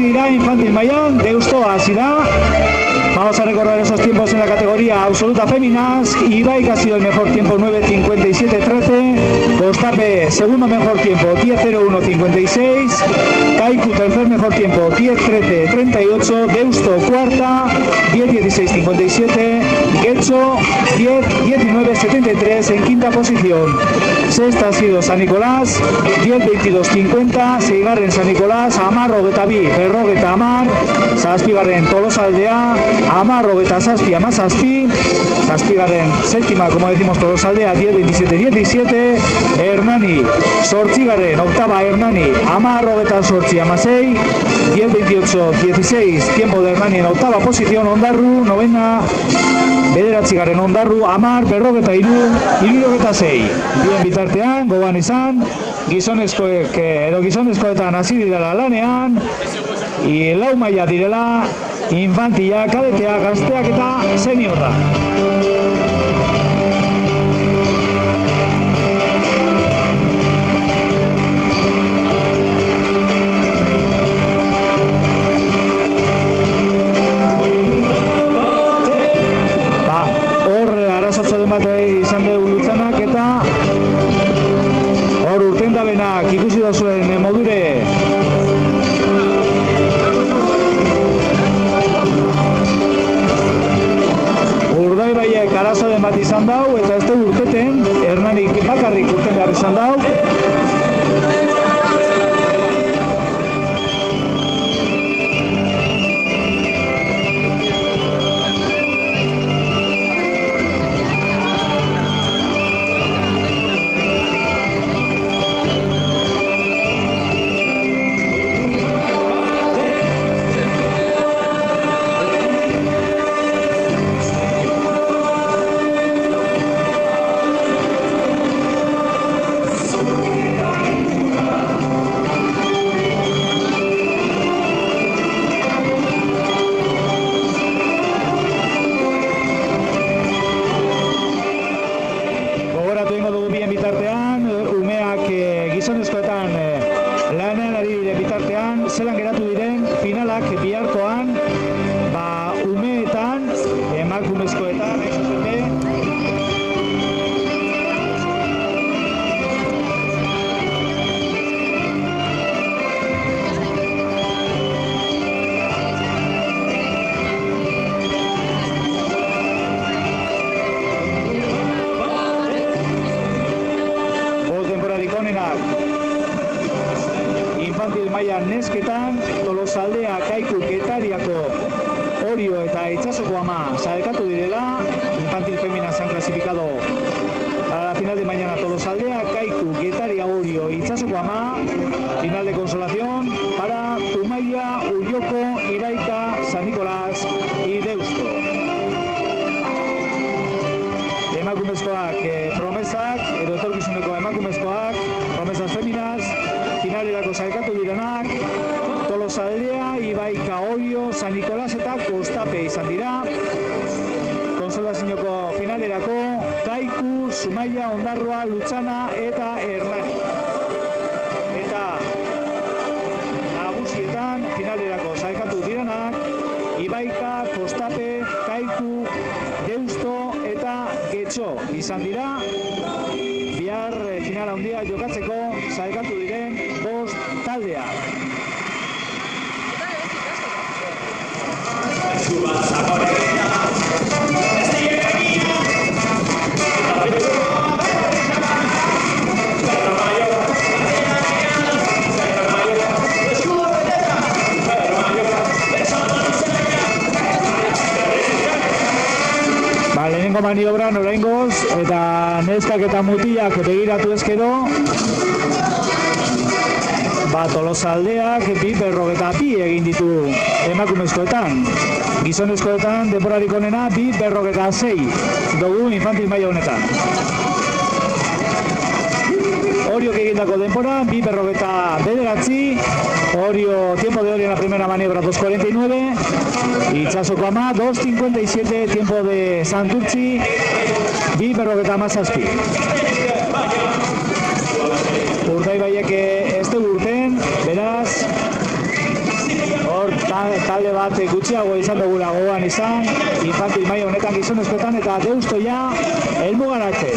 dira infantil mailan, Deusto hasi da. Vamos a recordar esos tiempos en la categoría absoluta féminas. Ibaik ha sido el mejor tiempo, 9.57.13. Costape, segundo mejor tiempo, 10.01.56. Kaiku, tercer mejor tiempo, 10.13.38. Deusto, cuarta, 10.16.57. Getxo, 10.19.73 en quinta posición. Sexta ha sido San Nicolás, 10.22.50. Seigarren San Nicolás, Amarro Getabi, Berrogeta Amar. Zazpigarren Tolosaldea, Amarro Geta Zazpi, Amazazpi. Zazpigarren séptima, como decimos, Tolosaldea, 10.27.17. Hernani, Zortzigarren, octava Hernani, Amarro Geta Zortzi, Amasei. 10.28.16, tiempo de Hernani en octava posición. Ondarru, novena. Bederatzigarren Ondarru, Amar, Berrogeta Iru, Irurogeta Sei. Bien bitartean, gogoan izan, gizonezkoetan hasi direla lanean, lau maila direla, infantila, kadetea, gazteak eta seniorra. Izan dugu lutzanak eta hor urtendabenak ikusi dozuen modure Urdaibaiek arazoden bat izan dau eta ez dugu urteten Hernanik bakarrik urten behar izan dau. Nesketan, Tolosaldea, Kaiku, Getariako, Orio eta Itsasoko Ama sailkatu direla. Infantil femina se han clasificado para la final de mañana. Tolosaldea, Kaiku, Getaria, Orio, Itsasoko Ama. Final de consolación para Zumaia, Ulloko, Iraika, San Nicolás y Deusto. Emakumezkoak promesak, edo etorkizuneko emakumezkoak, promesas feminas, finalerako sailkatu direnak, Tolosaldea, Ibaika, Orio, San Nicolás eta Kostape izan dira. Konsolazioko finalerako Kaiku, Zumaia, Ondarroa, Lutzana eta Hernani. Eta nagusietan finalerako sailkatu direnak Ibaika, Kostape, Kaiku, Deusto eta Getxo izan dira. Bihar final handia jokatzeko sailkatu diren 5 taldeak. Lehenengo maniobran oraingoz eta neskak eta mutilak begiratu ezkero, Tolosaldeak 2.42 egin ditu emakumezkoetan. Gizonezkoetan denborarik onena 2.46 dugu infantil maila honetan. Oriok egindako denbora 2.49. Orio, tiempo de Orio en la primera maniobra 2.49. Itsasoko Ama 2.57, tiempo de Santurtzi 2.57. Urdaibaiek ez du urten, beraz talde bat gutxiago izan dugula gogoan izan, infantil maila honetan gizonezkoetan, eta Deusto ja helmugaratze.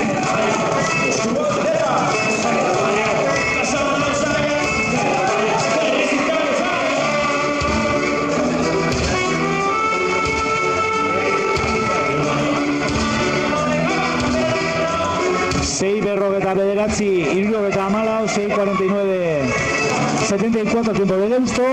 Sei berrogeta bederatzi, 74, 6:49, 74 tiempo de Deusto.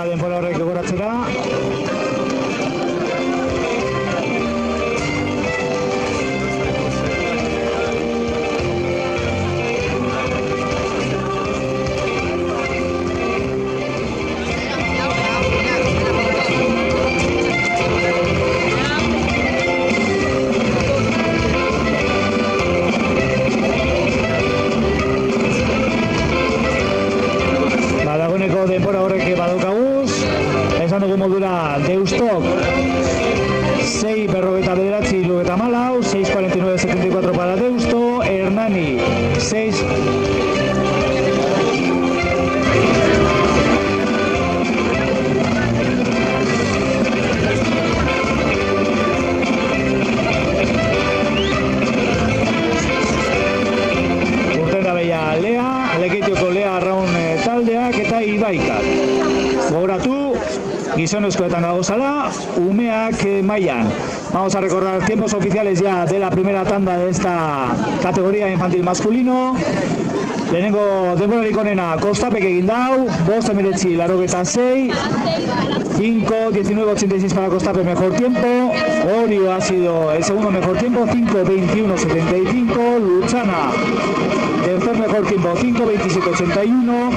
Denbora horrek gogoratzera. Dagoeneko denbora horrek badaukaguz, esan dugu modura Deustok 6 berrogeta bederatzi, 74, 6:49, 74 para Deusto, Hernani 6... Lea, Lekeitioko Lea Arraun taldeak eta Ibaikak. Gogoratu, gizonezkoetan gagozala, umeak mailan. Vamos a recordar tiempos oficiales ya de la primera tanda de esta categoría infantil masculino. Lehenengo denborarik onena Kostapek egin dau, 5:86, 5:19:86 para Kostape mejor tiempo. Orio ha sido el segundo mejor tiempo, 5:21:75, Luchana tercer mejor tiempo, 5:27:81,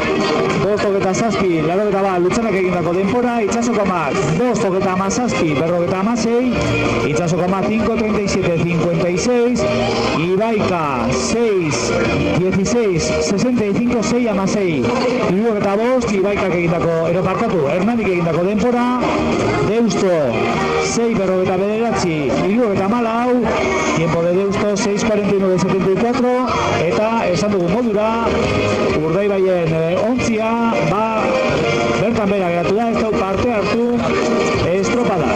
5:27:7, larogeta bat, Luchanak egindako denbora, Itsasoko Amak, 5:27:7, berrogeta hamasei, Itsasoko Amak 5:37:56, Ibaika 6:16:65, 6:6, larogeta bost, Ibaikak egindako, eroparkatu, Hernanik egindako denbora, Deusto 6:49, larogeta hamalau, tiempo de Deusto 6:49:74, eta esan dugu modura, Urdaibaien ontzia, bertan bera geratu da, ez dau parte hartu estropada.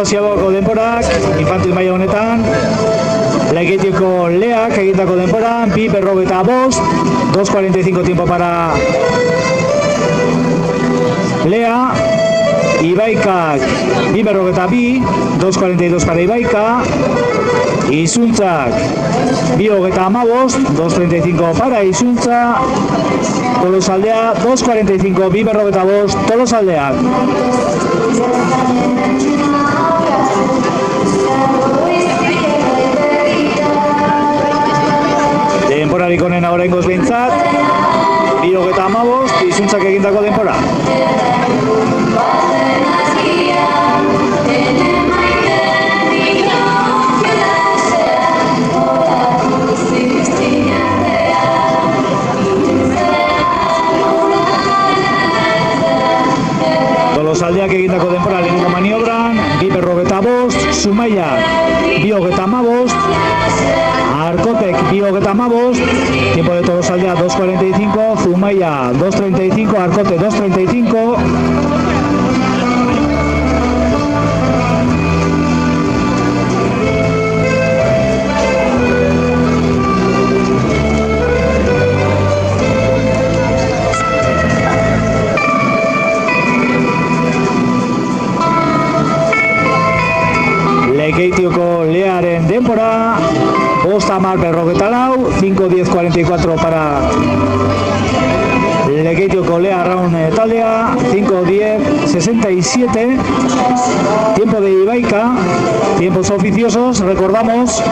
hasierako denborak, infantil maila honetan, Lekeitioko Leak egindako denbora, 2:45, 2:45 tiempo para Lea. Ibaikak 2:42, 2:42 para Ibaika. Izuntzak 2:15, 2:35 para Izuntza. Tolosaldea 2:45, 2:45 Tolosaldeak. Denborarik onena oraingoz behintzat, 2:15 Izuntzak egindako denbora. Tolosaldeak egindako denbora lehenengo maniobran, 2:45, Zumaia 2:15, Arkotek 2:15, tiempo de Tolosaldea 2:45, Zumaia 2:35, Arkote 2:35. Lekeitioko Learen denbora, 5:10:44, 5:10:44 para Lekeitioko Lea Arraun taldea, 5:10:67, tiempo de Ibaika, tiempos oficiosos, recordamos.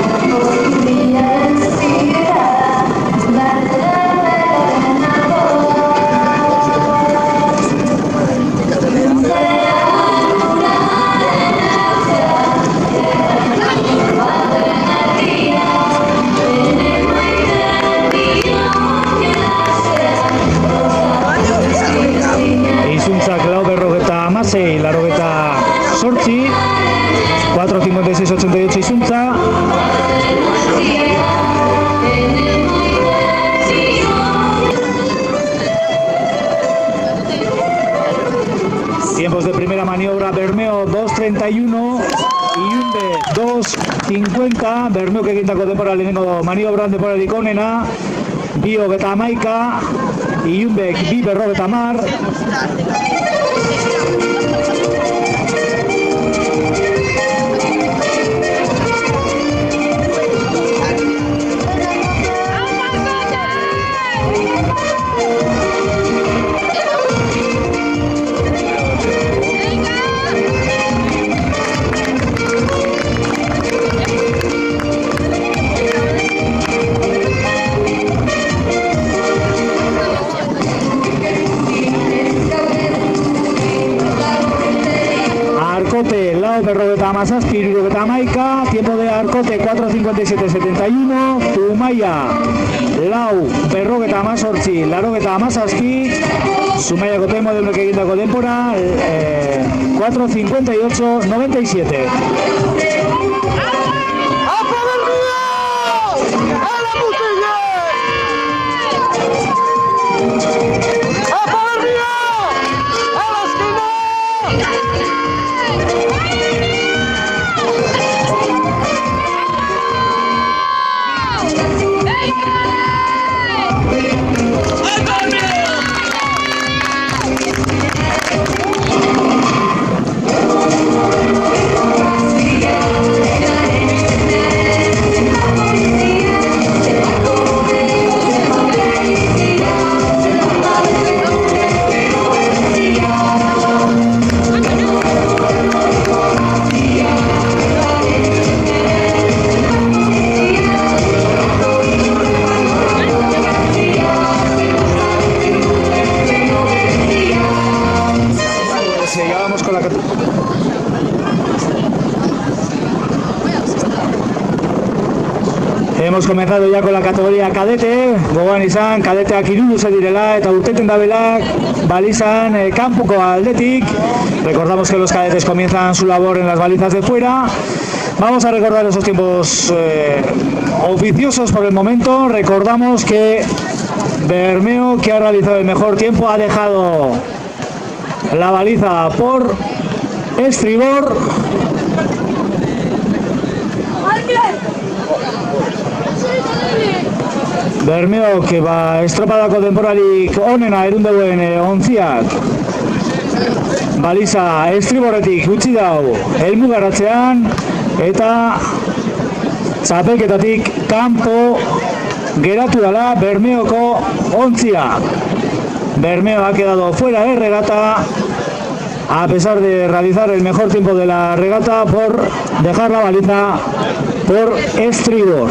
Izuntzak 4:56, 4:56:88 Izuntza. Tiempos de primera maniobra, Bermeo 2:31, Iunbe 2:50, Bermeo que egindako denbora lehenengo maniobran denborarik onena, 2:11, Iunbek 2:50. Arkote, lau 2:17, tiempo de Arkote 4:57:71, Zumaia, lau 2:18, Zumaiako temo de que egindako denbora, 4:58:97. Hemos comenzado ya con la categoría cadete, gogoan izan, kadeteak iruluze direla eta urteten dabelak balizan kanpoko aldetik. Recordamos que los cadetes comienzan su labor en las balizas de fuera. Vamos a recordar esos tiempos oficiosos por el momento. Recordamos que Bermeo, que ha realizado el mejor tiempo, ha dejado la baliza por estribor Bermeok estropadako denborarik onena erundeuen ontziak baliza estriborretik utzi dau helmugaratzean eta txapelketatik kanpo geratu dala Bermeoko ontzia. Bermeo ha quedado fuera de regata a pesar de realizar el mejor tiempo de la regata por dejar la baliza por estribor.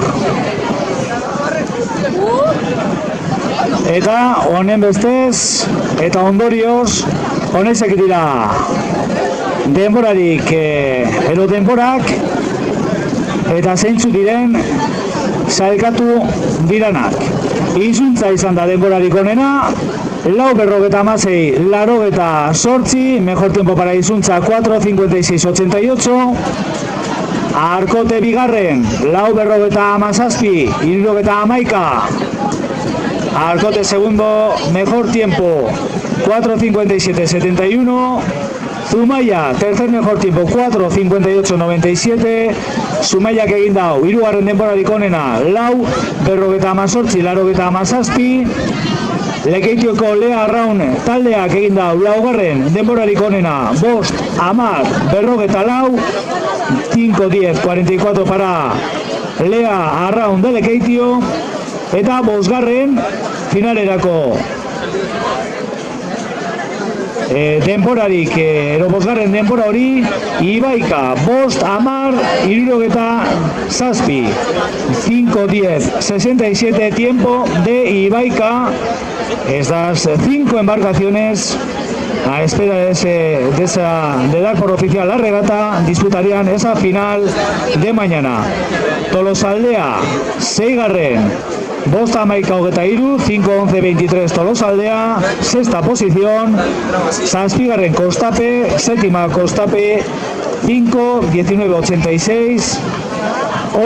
Eta honen bestez eta ondorioz honezek dira denborarik edo denborak eta zeintzu diren sailkatu diranak. Izuntza izan da denborarik onena, 4:56, 88, mejor tiempo para Izuntza 4:56:88. Arkote bigarren, 4:57, 71. Arkote segundo, mejor tiempo 4:57:71. Zumaia, tercer mejor tiempo 4:58:97. Zumaiak egin dau, hirugarren denborarik onena 4:58, 87. Lekeitioko Lea Arraun taldeak egin dau, laugarren denborarik onena 5:10:44. 5:10:44 para Lea Arraun de Lekeitio. Eta bosgarren finalerako denborarik, bosgarren denbora hori Ibaika, 5:10:67. 5:10:67 tiempo de Ibaika. Estas 5 embarcaciones a espera de dar por oficial la regata disputarían esa final de mañana. Tolosaldea, 6garren, 5:11:23 Tolosaldea, sexta posición. Zazpigarren Kostape, séptima Kostape, 5:19:86.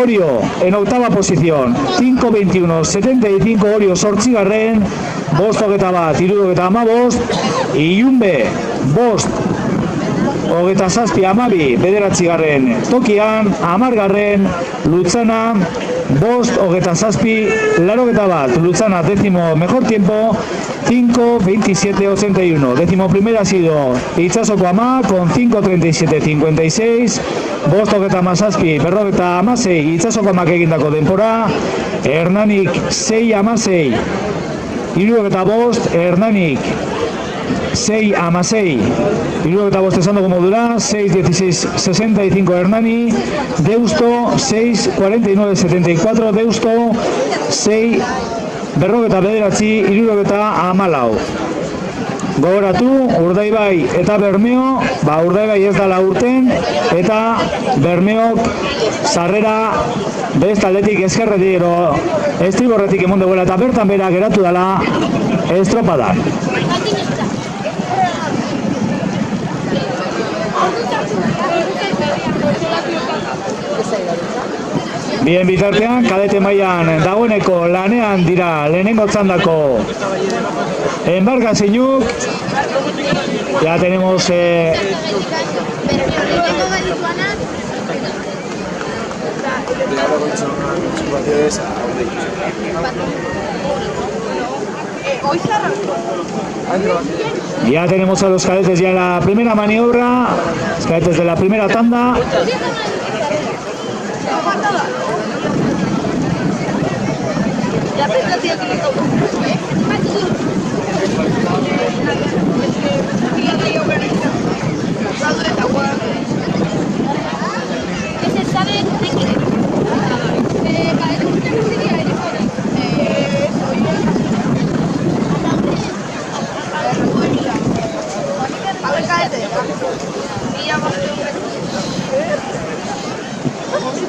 Orio en octava posición, 5:21:75 Orio zortzigarren, 5:21:75. Ilunbe, 5:27:12 bederatzigarren tokian, 10garren Lutzana, 5:27:81 Lutzana, décimo mejor tiempo, 5:27:81. Décimo primero ha sido Itsasoko Ama con 5:37:56. 5:27:56 Itsasoko Amak egindako denbora. Hernanik 6:16. 65 Hernanik 6:16. 65 esan dugu modura. 6:16:65 Hernani. Deusto 6:49:74. Deusto 6:49:74. Gogoratu, Urdaibai eta Bermeo, Urdaibai ez dala urten, eta Bermeok sarrera beste aldetik ezkerretik ero estriborretik emonde guela, eta bertan bera geratu dala estropadan. Bien bitartean, kadete mailan dagoeneko lanean dira lehenengo txandako embarkazioak. Ya tenemos ya tenemos a los cadetes ya en la primera maniobra, los cadetes de la primera tanda.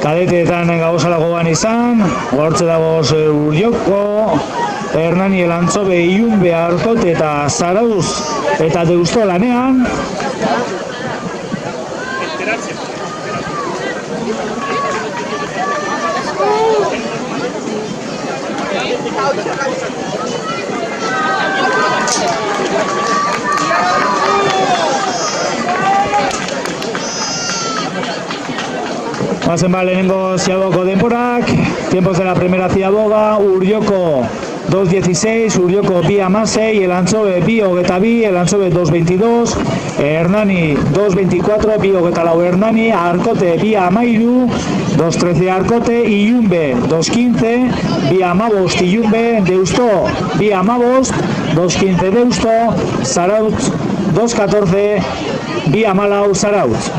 Kadeteetan gauzala goban izan, hortze dagoz Urrioko, Hernani Elantzobe, Ilunbe, Arkote eta Zarauz eta Deusto lanean. Pasen ba lehenengo Ziabogako denporak, tiempos de la primera Ziaboga, Urrioko 2.16, Urrioko 2.16, Elantxobe 2.22, Elantxobe 2.22, Hernani 2.24, 2.24 Hernani, Arkote 2.13, 2.13 Arkote, Ilunbe 2.15, 2.15 Ilunbe, Deusto 2.15, 2.15 Deusto, Zarautz 2.14, 2.14 Zarautz.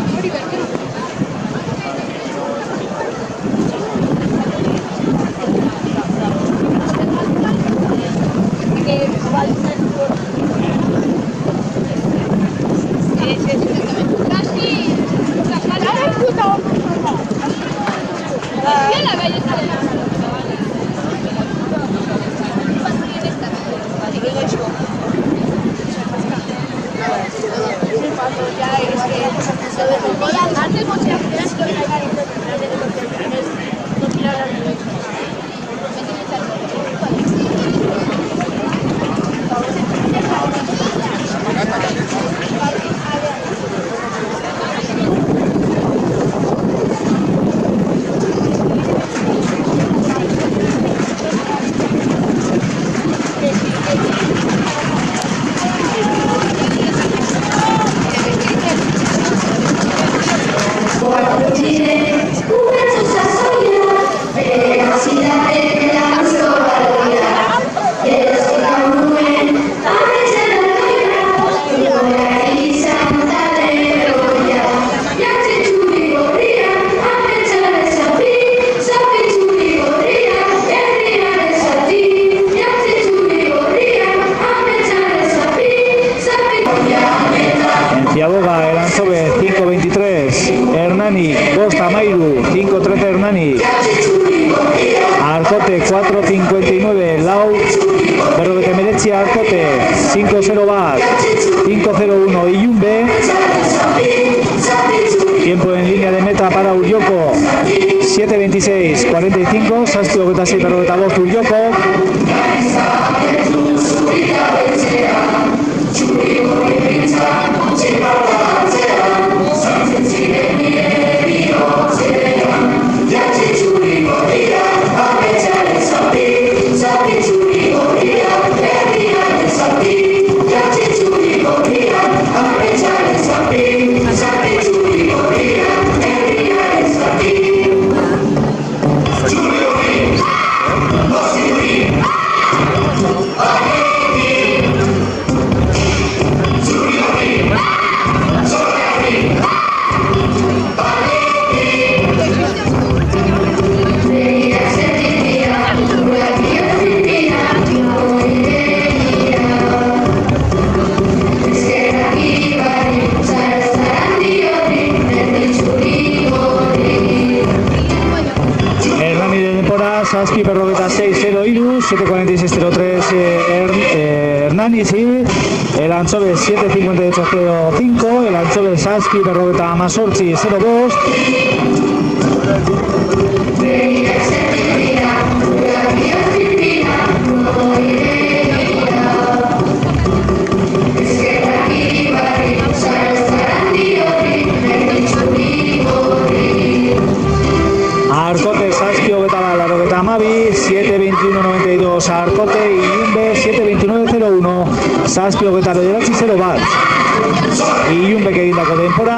Ziaboga, Elantxobe 5.23, Hernani 2.13, 5.13 Hernani, Arkote 4.59, Lau, Berrogeta Meretzi Arkote 5.0 bat, 5.01 Ilunbe, tiempo en línea de meta para Urrioko 7.26, 45, Zazpi 26, Berrogeta Bost Urrioko. Zazpi Berrogeta 6.03, 7.46.03 Hernani, sí. Elantxobe 7.58.05, Elantxobe Zazpi Berrogeta 18.02. Arkote Zazpi Berrogeta 7.21.92 Arkote, Ilunbe 7.29.01, Zazpi Berrogeta 0 bat, Ilunbek egindako denpora.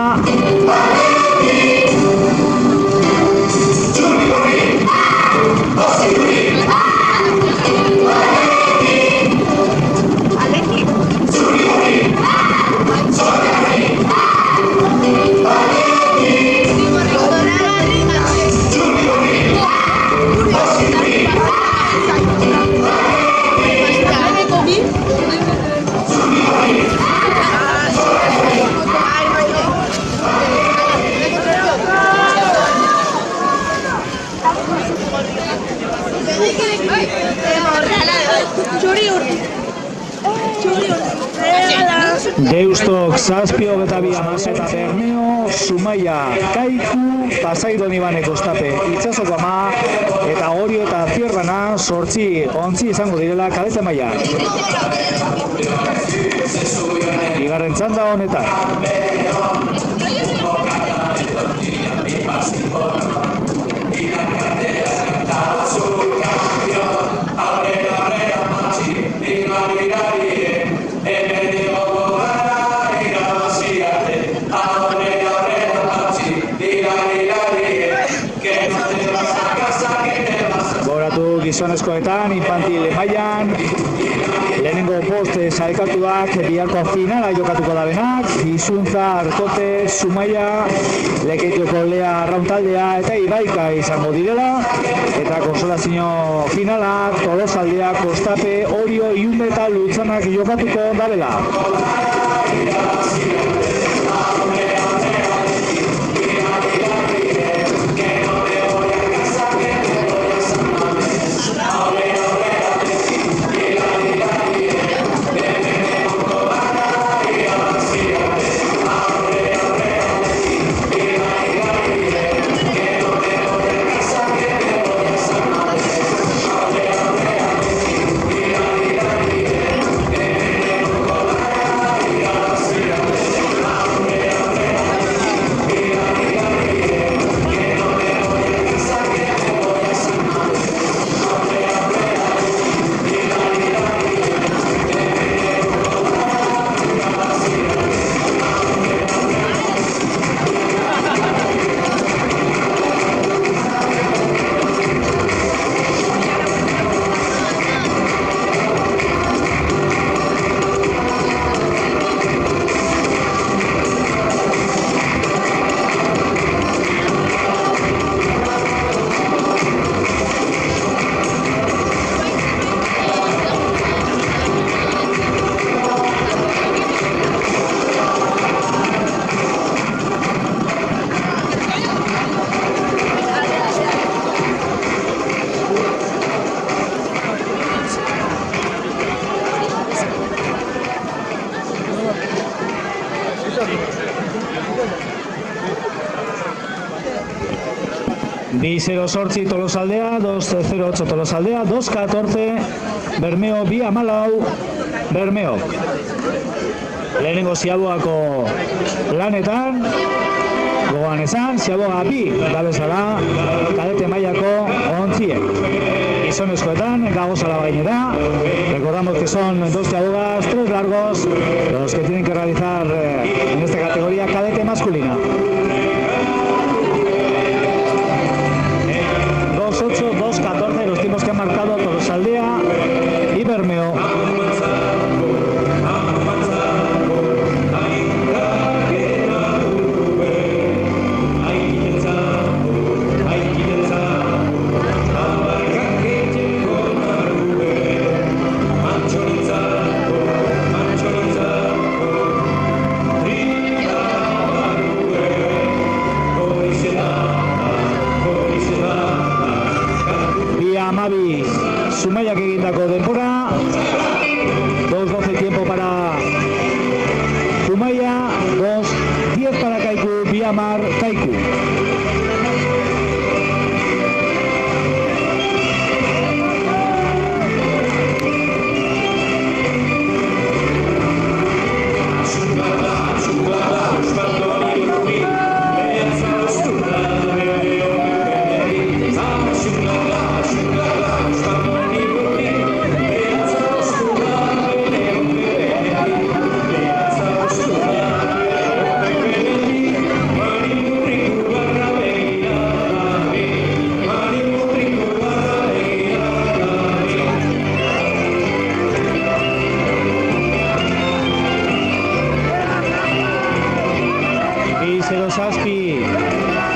Deustok Zazpi Berrogeta 2 Bermeo, Zumaia, Kaiku, Pasaidon Ibaneko Estape, Itsasoko 10 eta Orio eta Zierbana 8 izango direla kadete maila. Bigarren txanda honetan. gizonezkoetan, infantil mailan, lehenengo poste sailkatuak biharko finala jokatuko da benak, Izuntza, Arkote, Zumaia, Lekeitioko Lea Arrauntaldea eta Ibaika izango direla, eta konsolazio finala, Tolosaldea, Kostape, Orio, Iunde eta Lutzanak jokatuko dabela. Bi 0-8 Tolosaldea, 2-0-8 Tolosaldea, 2-14 Bermeo, bi 14 Bermeo. Lehenengo Ziaboako lanetan, gogoan esan, Ziaboa bi dabezala kadete mailako ontziek. Gizonezkoetan, gagozala gainera. Recordamos que son 2 Ziabogas, 3 largos, los que tienen que realizar en esta categoría cadete masculina. 2-8, 2-14, los tiempos que han marcado Tolosaldea y Bermeo. Amabi Zumaiak egindako denbora, 2-12 tiempo para Zumaia, 2-10 para Kaiku, Biamar, Kaiku.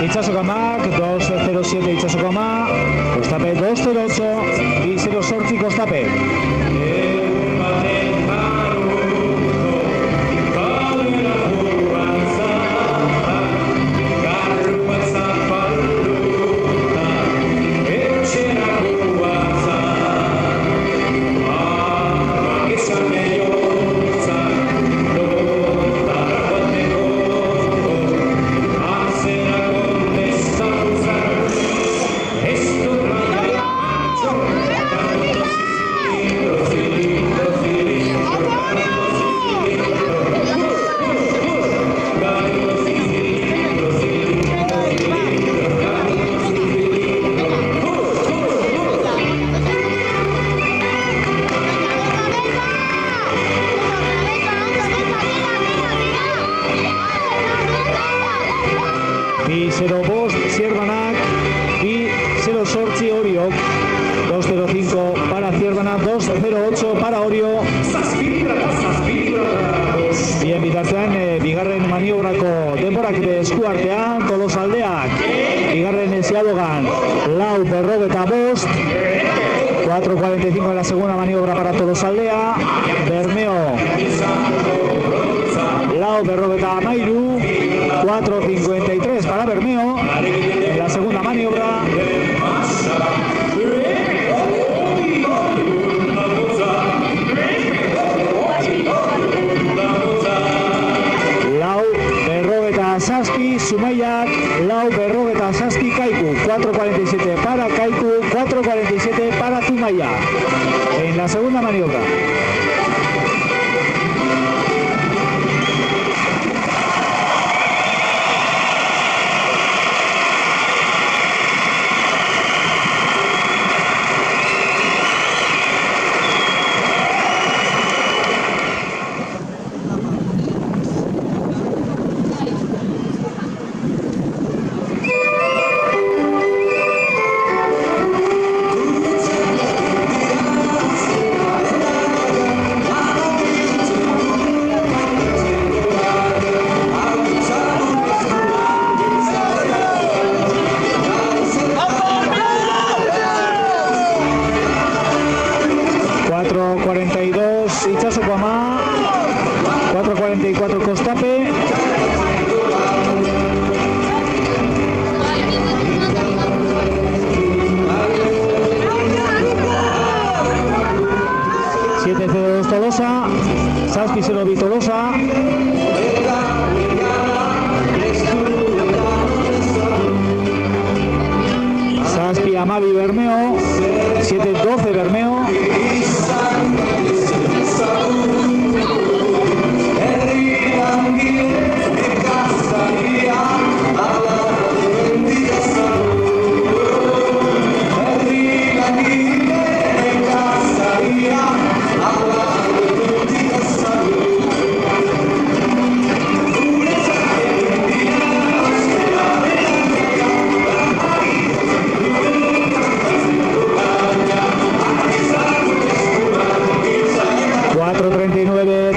Itxasokamak, 2-0-7 Itxasokama, Kostape 2-0-8, 2-0-8 Kostape. Bi 0-5 Zierbanak, bi 0-8 Oriok, 2.05 para Zierbana, 2.08 para Orio. Bien, bitartean, bigarren maniobrako denborak eskuartean, Tolosaldeak, bigarren ziadogan, lau 45, 4.45 en la segunda maniobra para Tolosaldea, Bermeo, lau 53, 4.53 para Bermeo, en la segunda maniobra. Zazpi, Zumaiak, lau 47 Kaiku, 4.47 para Kaiku, 4.47 para Zumaia. En la segunda maniobra. Itsasoko ama, 4.44 Kostape, Tolosa, Zazpi 0 Tolosa, Zazpi Amabi Bermeo, 7.12 Bermeo,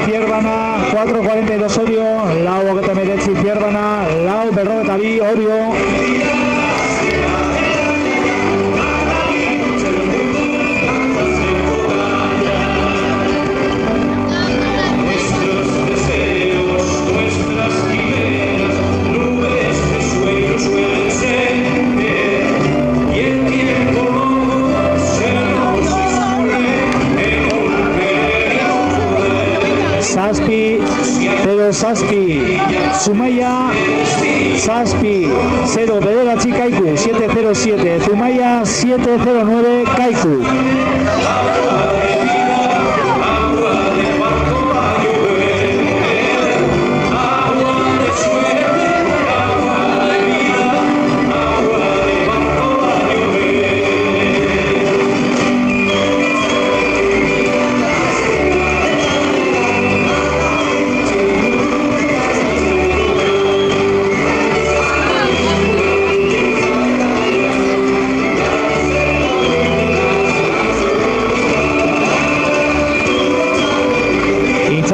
Zierbana, 4.42 Orio, lau 39 Zierbana, lau 42 Orio. Zazpi, 0 Zazpi, Zumaia, Zazpi, 0 Bederatzi Kaiku, 7.07, Zumaia, 7.09 Kaiku.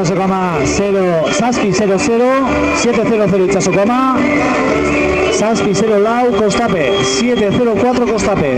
Itsasokama 0, Zazpi 0-0, 7-0-0 Itsasokama, Zazpi 0 lau Kostape, 7-0-4 Kostape.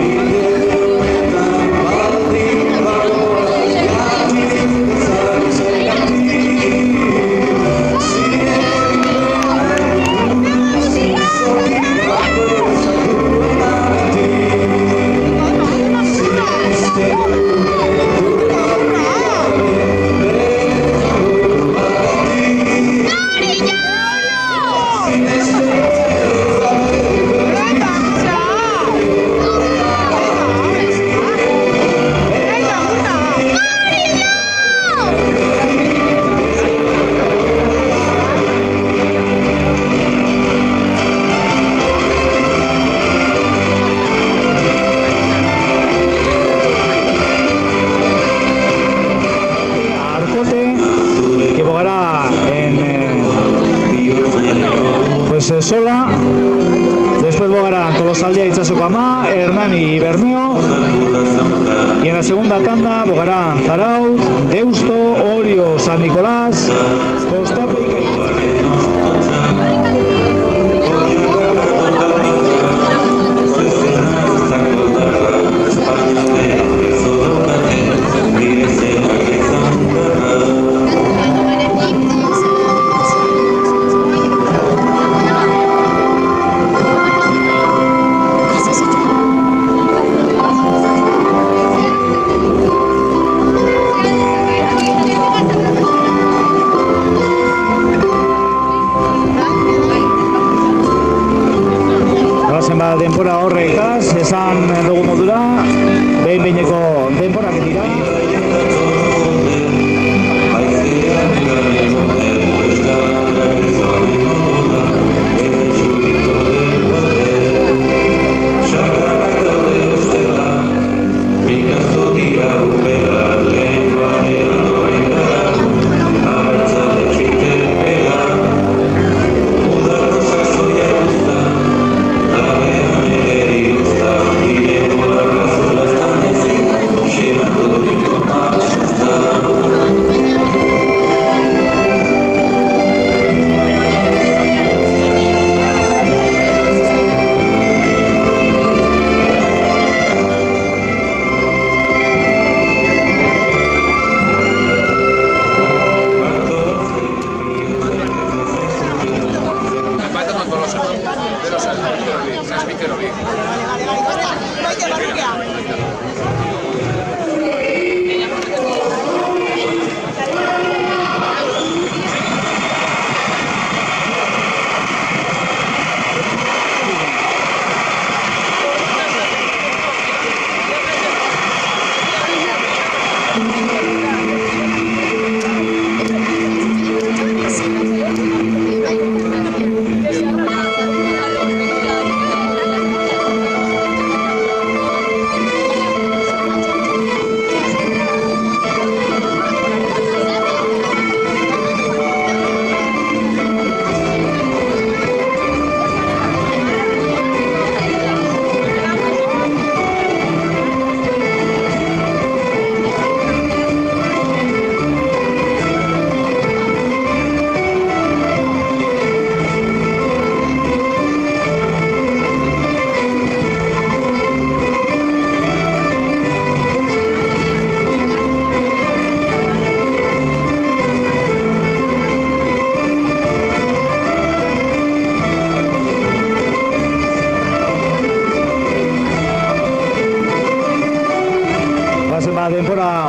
López Bogarán, Tolosaldea, Itzasoko Ama, Hernani, Bermeo. Y en la segunda tanda, Bogarán, Zarautz, Deusto, Orio, San Nicolás, Costape y Caico. Denbora horrekaz, esan dugu modura, behin-behineko denborak dira. Denbora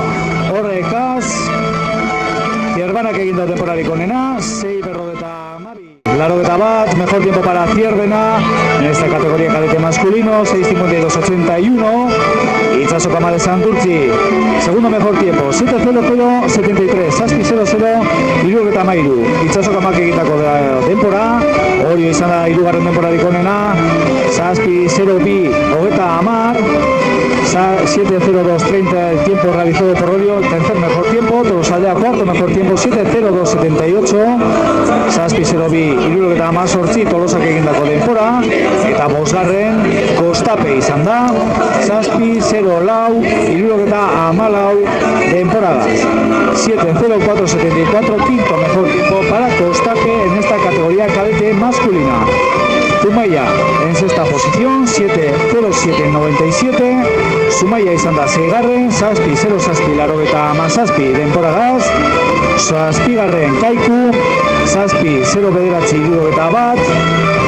horrekaz, Zierbenak eginda denborarik onena, 6:52. Mejor tiempo para Zierbena en esta categoría cadete masculino, 6:52.81. Itzasoko Ama de Santurtzi, segundo mejor tiempo, 7:00.73. Zazpi 0:0, 73. Itzasoko Amak egindako denbora, hori izan da hirugarren denborarik onena, Zazpi 0:2, 30. 7:02.30 el tiempo realizado por Orio, tercer mejor tiempo, Tolosaldea cuarto mejor tiempo, 7:02.78, Zazpi 0:2, 78, Tolosak egindako denbora, eta bosgarren Costape izan da, Zazpi 0:4, 74 denboragaz, 7:04.74, quinto mejor tiempo para Costape en esta categoría cadete masculina. Zumaia en sexta posición, 7:07.97. Zumaia izan da seigarren, Zazpi 0:77 denboragaz. Zazpigarren Kaiku, Zazpi 0:9.71.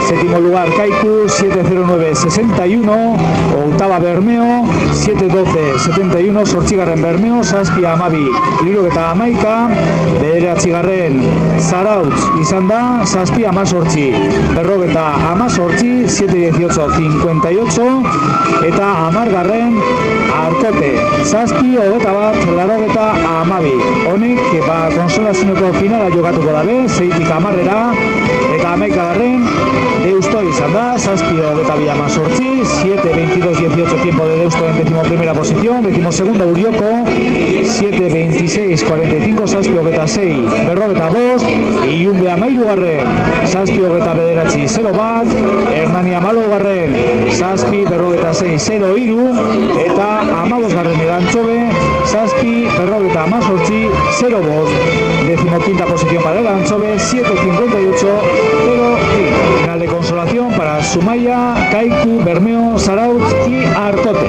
Séptimo lugar Kaiku, 7:09.61. Octava Bermeo, 7:12.71. Zortzigarren Bermeo, Zazpi 12.71. Bederatzigarren Zarautz izan da, Zazpi 18.18. 7:18.58. Eta hamargarren Arkote, Zazpi 21.82. Honek, konsolazioneko finala jokatuko dabe, 6-10 eta 11garren Deusto izan. izan da, Zazpi hogeta bi amazortzi, 7-22-18 tiempo de Deusto en 11ª posición, 12ª Urioko, 7-26-45, Zazpi hogeta 6, berrogeta 2, Ilunbe amairugarren, Zazpi hogeta bederatzi 0-1, Hernani amalaugarren, Zazpi berrogeta 6-0-3, eta amabosgarren Elantxobe, Zazpi berrogeta amazortzi 0-5, 15ª posición para Elantxobe, 7-58-0-5. Final de consolación para Zumaya, Kaiku, Bermeo, Zarautz y Arkote.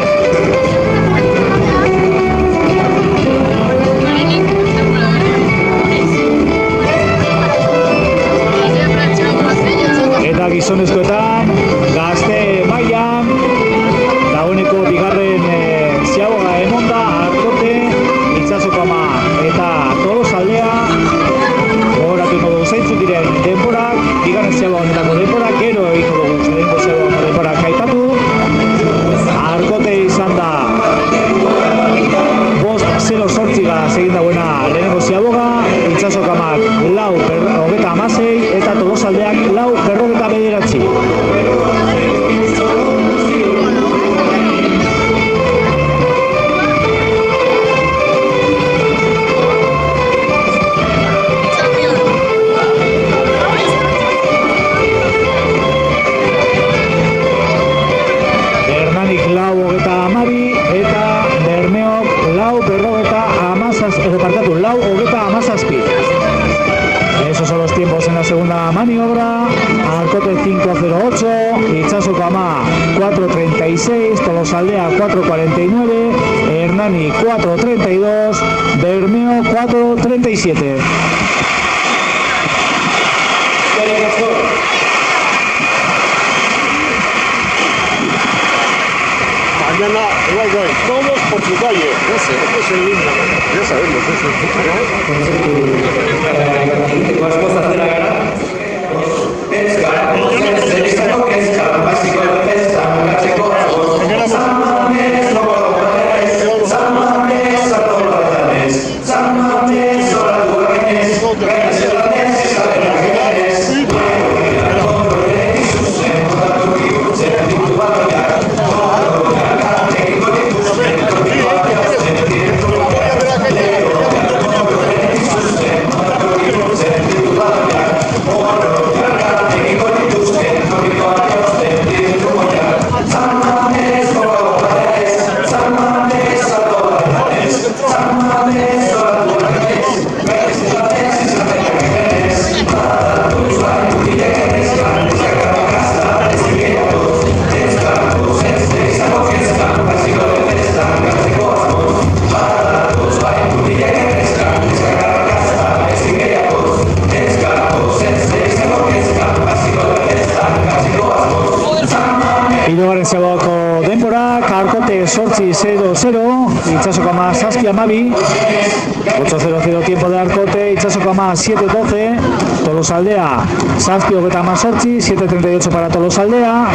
Eta gizonezkoetan, Gazte mailan, dagoeneko bigarren ziaboga emonda, Arkote, Itxasoko ama eta Tolosaldea, gogoratuko dugu zeintzuk diren denborak, bigarren ziaboga honetako denborak, gero egiko dugu lehenko ziaboga denborak aipatu. Arkote izan da 5-0-8 egin dagoena lehenengo ziaboga, Itxasoko amak 4-26 eta Tolosaldeak 4-49. Esos son los tiempos en la segunda maniobra. Arkote 5-0-8, Itxasoko ama 4-36, Tolosaldea 4-49, Hernani 4-32, Bermeo 4-37. Mañana igual voy, todos por su calle. Ya sé, es el lindo. Ya sabemos eso. Ziabogako denbora, Arkote 8-0-0, Itxasoko ama 7-12, 8-0-0 tiempo de Arkote, Itxasoko ama 7-12, Tolosaldea 7-18, 7-38 para Tolosaldea.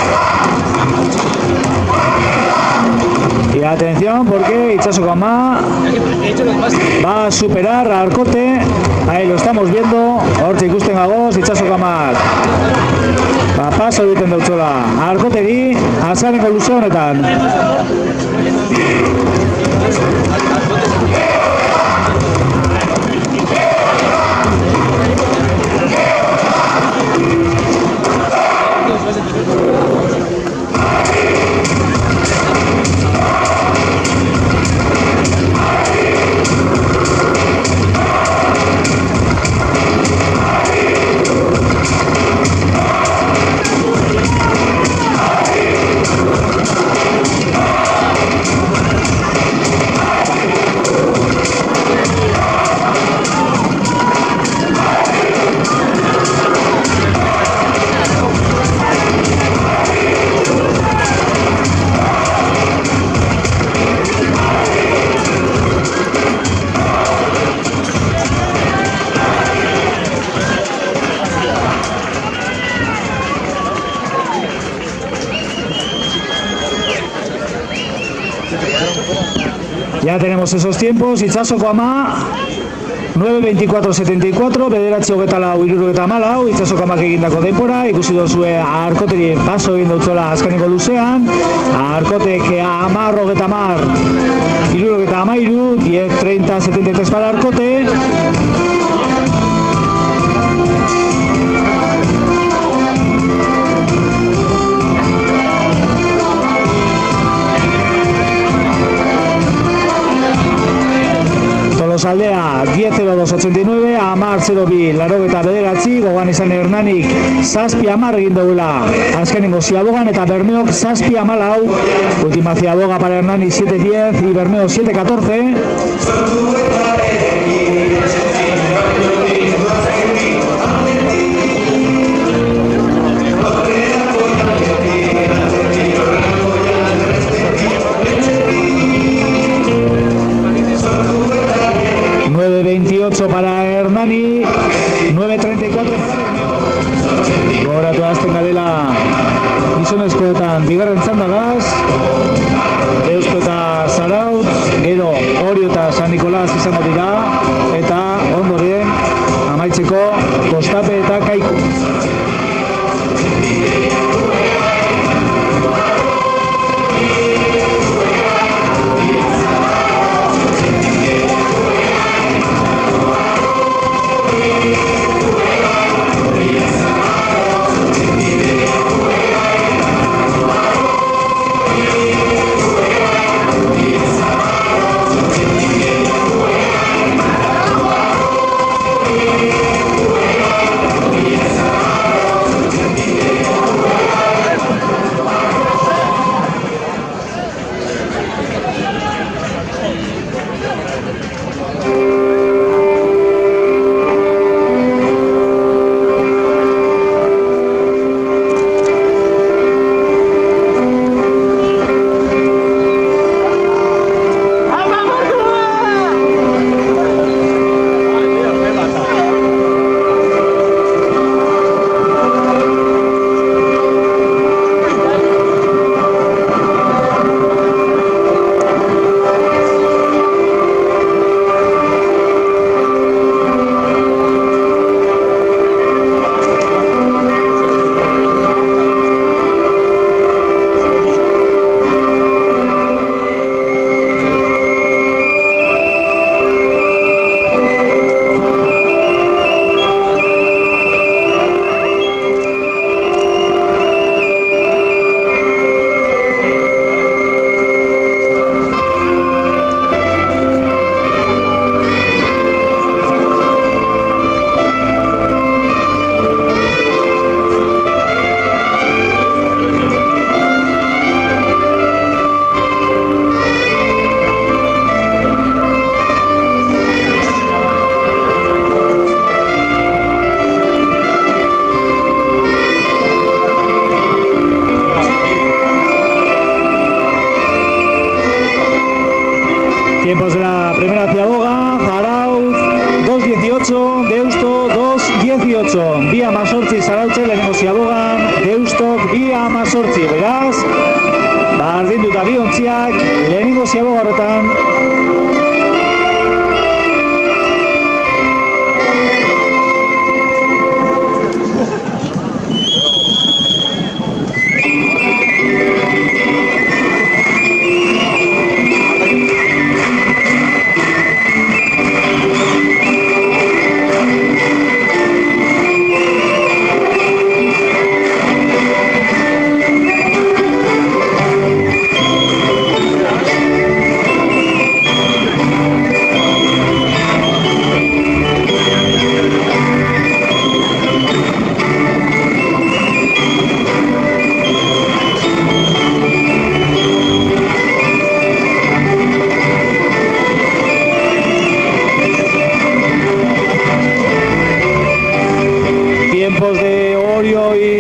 Y atención porque Itxasoko ama va a superar a Arkote, ahí lo estamos viendo, hortxe ikusten gagoz, Itxasoko amak paso egiten dautzola Arkoteri azkeneko luze honetan. Ya tenemos esos tiempos. Itxasoko ama 9:24:74, bederatzi hogeta lau, 74, itxasokamak egindako denbora, ikusi dozue arkoteri paso egin dautzola azkaneko luzean, arkotek 10:10, 73, 10:30:73 para arkote. Tolosaldea 10:02:89, 10:02, 89, gogan izan Hernanik 7:10 egin daula azkenengo Ziabogan eta Bermeok 7:14, última Ziaboga para Hernani 7:10 y Bermeo 7:14. Para Hernani, 9:34 para Bermeo. Gogoratu azten garela gizonezkoetan bigarren txandagaz, Deusto eta Zarautz, gero Orio eta San Nicolás izango dira, eta ondoren amaitzeko Kostape eta Kaiku. Tiempos de la primera Ziaboga, Zarautz 2:18, Deusto 2:18, bi 18 Zarautze lehenengo Ziabogan, Deustok bi 18, beraz, bardinduta bi ontziak lehenengo Ziaboga horretan.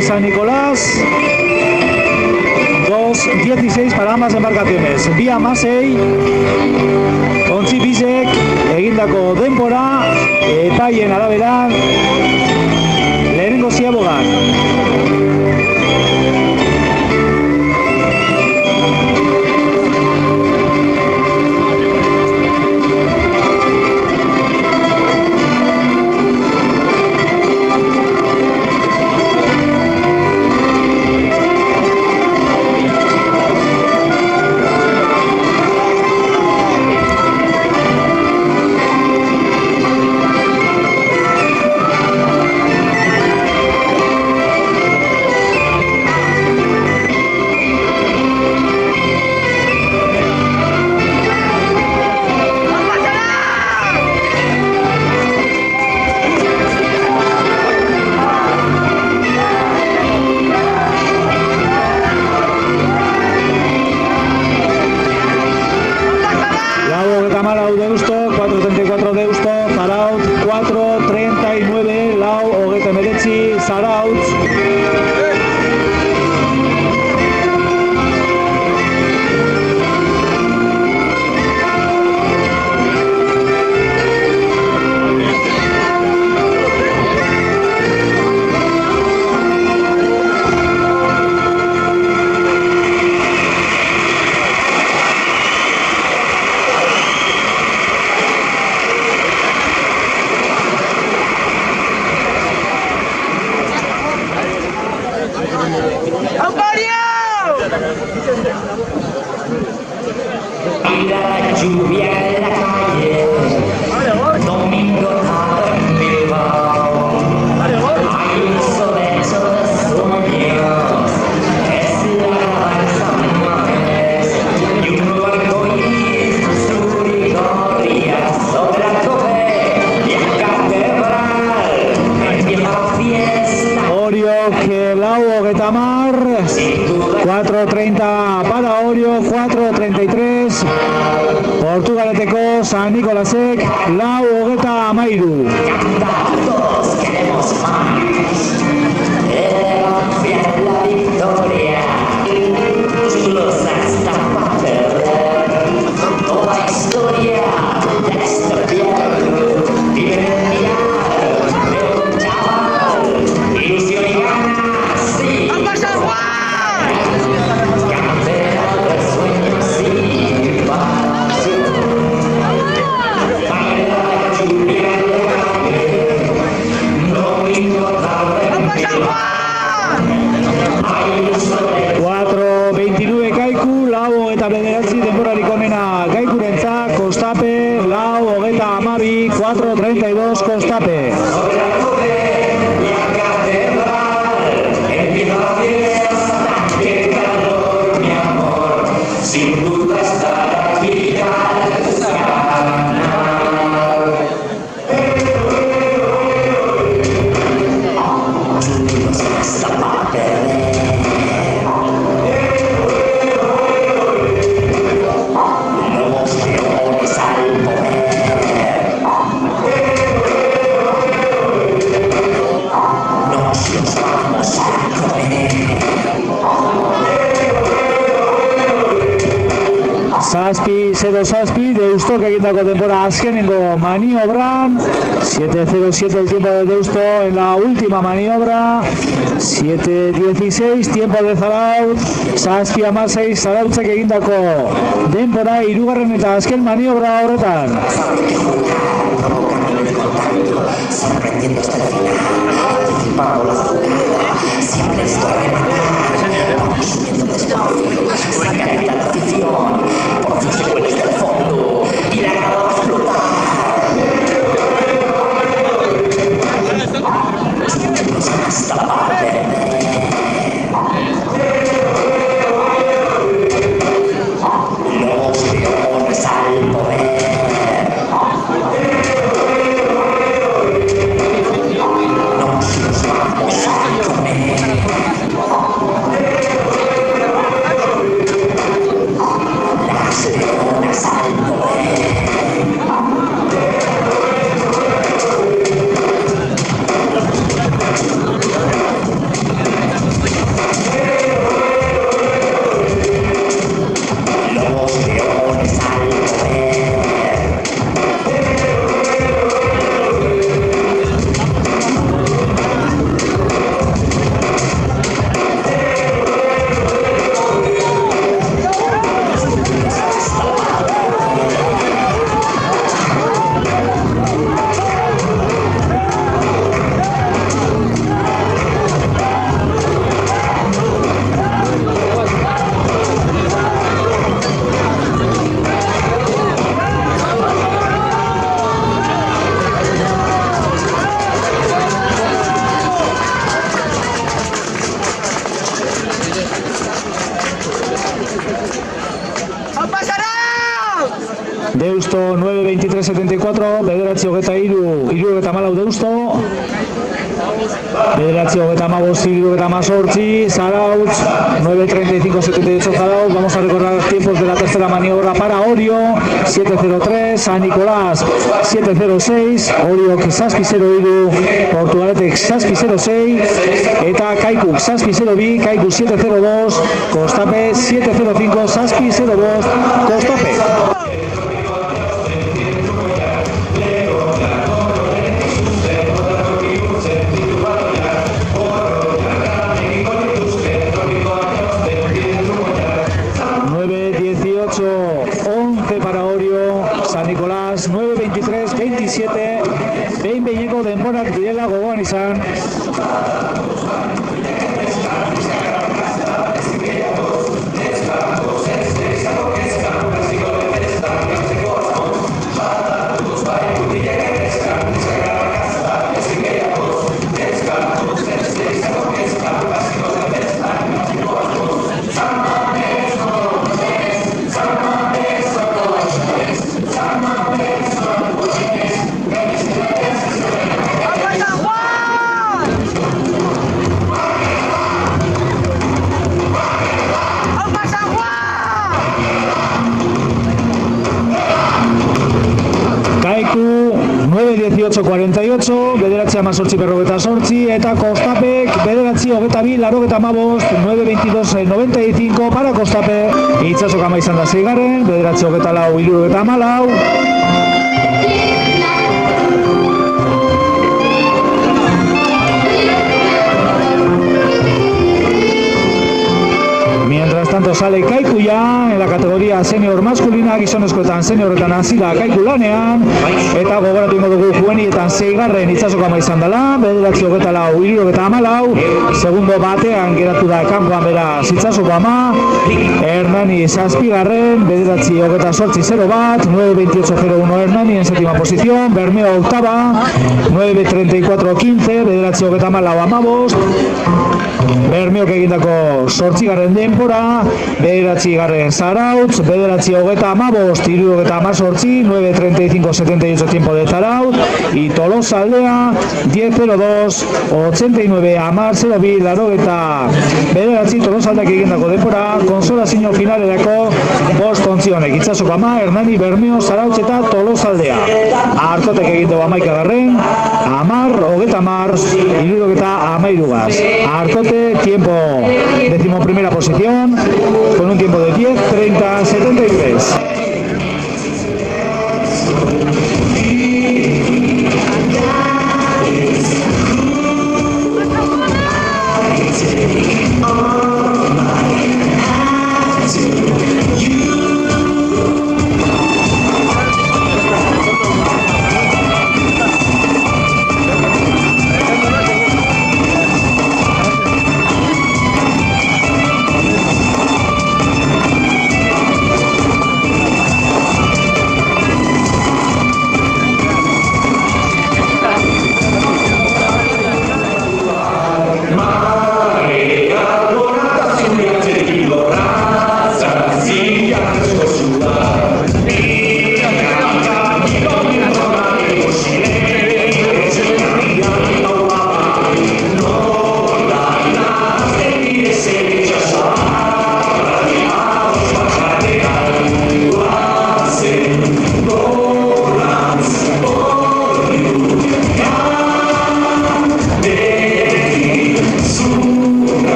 San Nicolás, 2:16 para ambas embarcaciones. Bi 16, ontzi bizek egindako denbora epaien arabera lehenengo Ziabogan. lluvia en la calle, domingo en Bilbao, hay un sobecho de sueños, es la San Mamés, y un nuevo arcoíris sur y corría sobre la torre y la catedral, empieza la fiesta. Orio que lau hogeita mar, 4.30 para Orio, 4.33 Portugaleteko San Nikolasek, lau hogeita amairu. Todos queremos más. Fiel la victoria, chulos hasta para perder. Toda historia de este pueblo vive en el mirar de un chaval, ilusión y ganas, sí. ¡Vamos a jugar! Cantera de sueños y pasión. Baila la lluvia en la calle, domingo tarde en Bilbao. 4.29 Kaiku, lau hogeita bederatzi denborarik onena Kaikurentzat, Kostape, lau hogeita amabi, 4.32 Kostape. Sin duda estará aquí al ganar. Chulos hasta para perder. Los leones al poder. Nos los vamos a comer. Zazpi, 0-zazpi, Deustok egindako denbora azkenengo maniobran, 7.07 el tiempo de Deusto en la última maniobra, 7.16 tiempo de Zarautz, Zazpi amasei Zarautzek egindako denbora, hirugarren eta azken maniobra horretan. Sorprendiendo hasta el final, anticipando la jugada, siempre estoy rematando, vamos subiendo despacio, saca la afición, por fin se cuela hasta el fondo, y la grada va a explotar. Hasta para perder. Los leones al poder. Nos vamos a comer. Las leonas al poder. Los leones al poder. Deusto 9.23.74, bederatzi hogeita hiru, hiru hogeita malau Deusto, bederatzi hogeita amabost, hiru hogeita amazortzi, Zarautz, 9.35.78 Zarautz. Vamos a recordar tiempos de la tercera maniobra para Orio, 7.03, San Nicolás, 7.06, Oriok zazpi 0-3, Portugaletek zazpi 0-6, eta Kaikuk zazpi 0-2, Kaiku 7.02, Kostape 7.05, zazpi 0-2, Kostape. Para Orio, San Nicolás, 9.23.27, behin-behineko denborak direla gogoan izan. 28-48, bederatzi 18-48, eta Kostapek bederatzi 22-85, 9-22-95 para Kostape, Itsasok ama izan da zeigarren, bederatzi 24-74. Mientras tanto sale Kaiku ya en la categoría senior masculina, gizonezkoetan seniorretan hasi da Kaiku lanean, eta gogoratu ingo dugu juvenietan zeigarren Itsasok ama izan dela, bederatzi 24-74, segundo batean geratu da kanpoan beraz Itsasok ama, Hernani zazpigarren, bederatzi 28-01, 9-28-01 Hernani en séptima posición, Bermeo octava, 9-34-15, bederatzi 24-15, Bermeok egindako 8. denbora, bederatzi garren Zarautz, bederatzi 35, 18, 9-35-78 tiempo de Zarautz, y Tolosa aldea, 10-02, 89, Amar 0-2, larogeta, bederatzi Tolosa aldeak egindako denbora, konsolazio finalerako 5 ontzionek, Itsasok ama, Hernani, Bermeo, Zarautz eta Tolosa aldea. Artotek egindako 11 garren, Amar, 13, Artote, tiempo 11ª posición, con un tiempo de 10-30-73.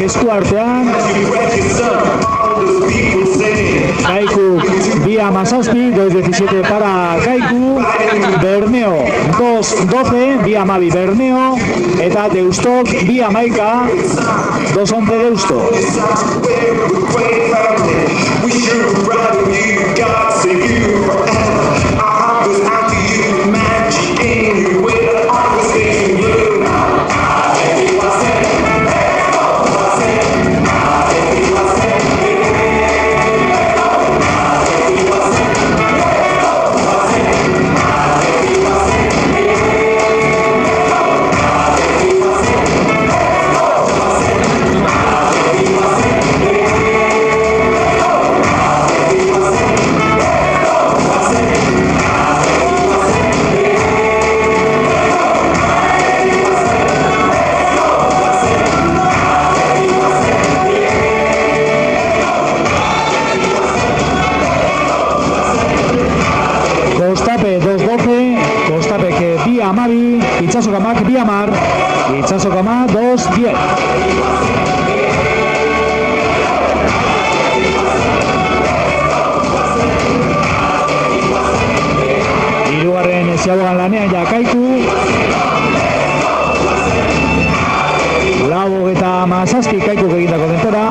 Eskuartean Kaiku 2-17, 2-17 para Kaiku, Bermeo 2-12, 2-12 Bermeo, eta Deustok 2-11, 2-11 Deusto. Itsasok amak 2-10, Itsasok ama 2-10. Hirugarren ziabogan lanean ja Kaiku, 97 Kaiku egindako denbora.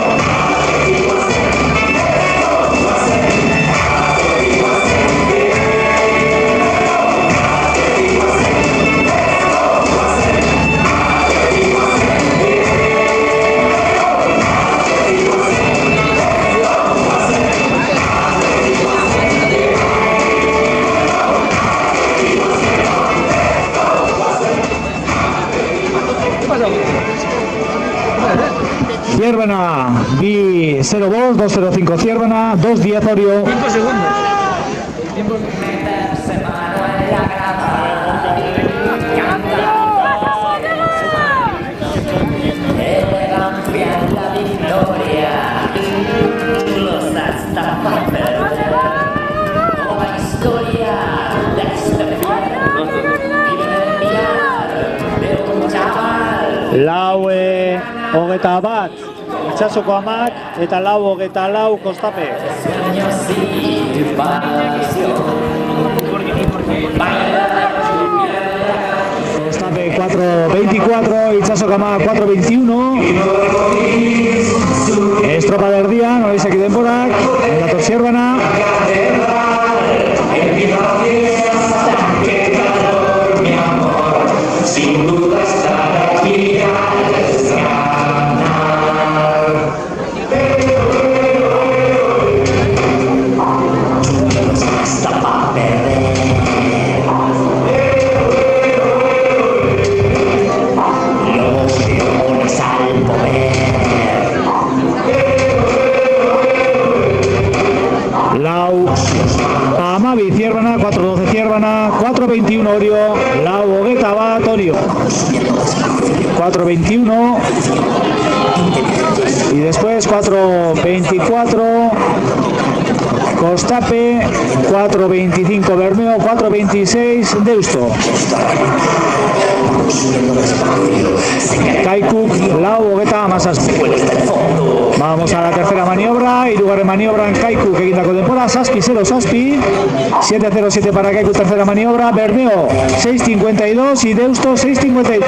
Ciervena, 2-0-2, 2-0-5 Ciervena, 2-10 Orio. 5 segundos. Elegancia en la victoria, los hasta hogeita bat Itsasoko Amak eta 4:24 Kostape. Kostape 4:24, Itsasoko Amak 4:21. Estropa de erdia, noizaki denborak, dator Zierbana. Sin duda estar aquí al ganar. Hasta para perder. Los leones al poder. Lau Amabi Zierbana, 4:12 Zierbana, 4:21 Orio, hogeita bat Orio. 4:21 y después 4:24 Kostape, 4:25 Bermeo, 4:26 Deusto. Kaikuk, hogeita hamazazpi. Vamos a la tercera maniobra, hirugarren maniobran Kaikuk egindako denbora, 7:07, 7:07 para Kaikuk, tercera maniobra, Bermeo 6:52 y Deusto 6:52.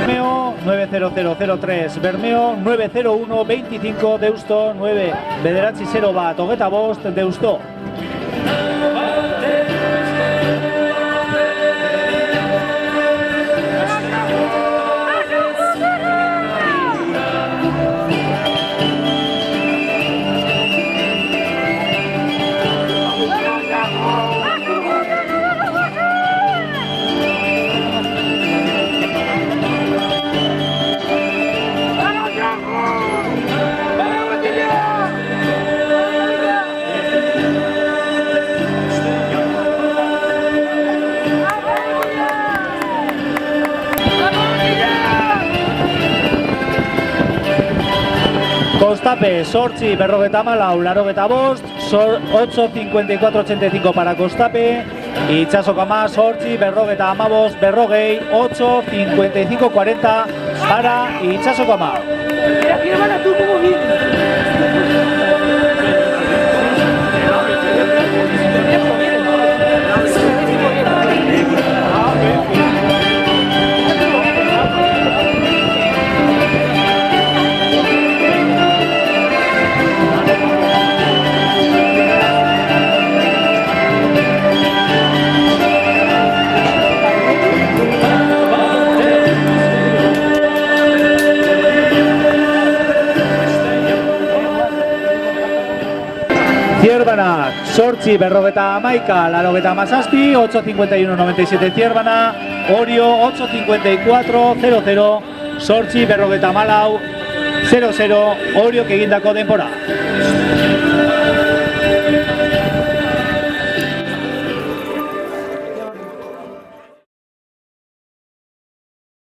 Bermeo 9:0003, Bermeo 9:01.25, Deusto 9:09.01, hogeita bost Deusto. Kostape, Sortzi, 4:54, 8:54.85 para Kostape, Itsasoko Amak, Sortzi, 4:55, 8:55.40 para Itsasoko Amak. Zierbana, Sortzi, 4:11, 8:51.97 Zierbana, Orio 8:54.00, Sortzi, 4:14.00, Orio egindako denbora.